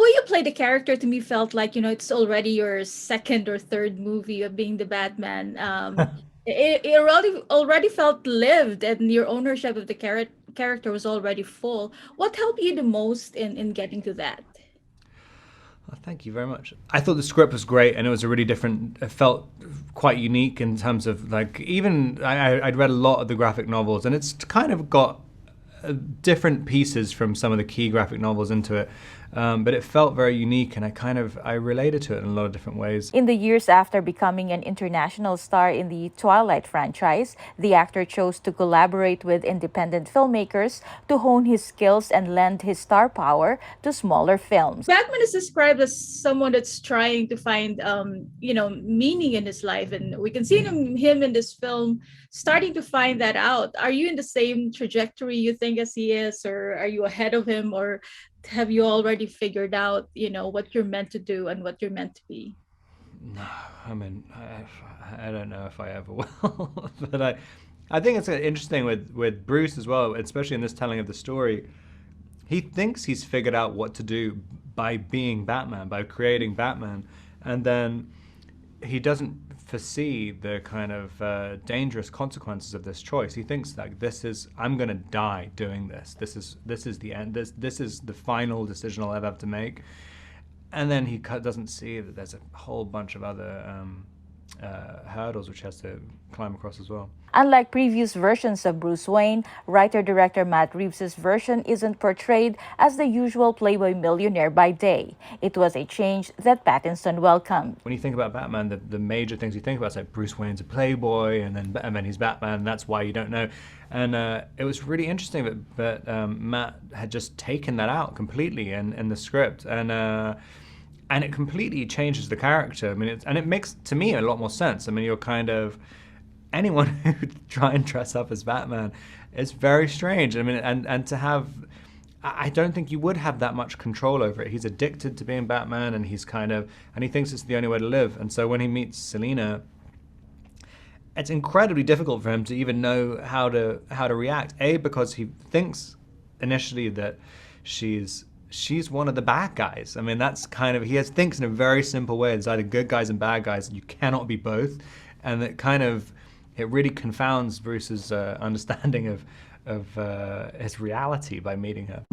way you play the character to me felt like, it's already your second or third movie of being the Batman. It already felt lived, and your ownership of the character was already full. What helped you the most in getting to that? Oh, thank you very much. I thought the script was great, and it was a really different. It felt quite unique in terms of like even I'd read a lot of the graphic novels, and it's kind of got different pieces from some of the key graphic novels into it. But it felt very unique, and I related to it in a lot of different ways. In the years after becoming an international star in the Twilight franchise, the actor chose to collaborate with independent filmmakers to hone his skills and lend his star power to smaller films. Batman is described as someone that's trying to find meaning in his life, and we can see him in this film starting to find that out. Are you in the same trajectory you think as he is, or are you ahead of him, or have you already figured out what you're meant to do and what you're meant to be? No, I mean, I don't know if I ever will, but I think it's interesting with Bruce as well, especially in this telling of the story. He thinks he's figured out what to do by being Batman, by creating Batman, and then he doesn't foresee the kind of dangerous consequences of this choice. He thinks like I'm gonna die doing this. This is the end. This is the final decision I'll ever have to make. And then he doesn't see that there's a whole bunch of other hurdles which he has to climb across as well. Unlike previous versions of Bruce Wayne, writer-director Matt Reeves' version isn't portrayed as the usual playboy millionaire by day. It was a change that Pattinson welcomed. When you think about Batman, the major things you think about is like Bruce Wayne's a playboy, and then he's Batman, and that's why you don't know. And it was really interesting that Matt had just taken that out completely in the script, and it completely changes the character. I mean, it makes to me a lot more sense. I mean, you're kind of anyone who would try and dress up as Batman is very strange. I mean, and to have, I don't think you would have that much control over it. He's addicted to being Batman, and he thinks it's the only way to live. And so when he meets Selina, it's incredibly difficult for him to even know how to react. A, because he thinks initially that she's one of the bad guys. I mean, that's kind of, thinks in a very simple way. There's either good guys and bad guys. You cannot be both. And it really confounds Bruce's understanding of his reality by meeting her.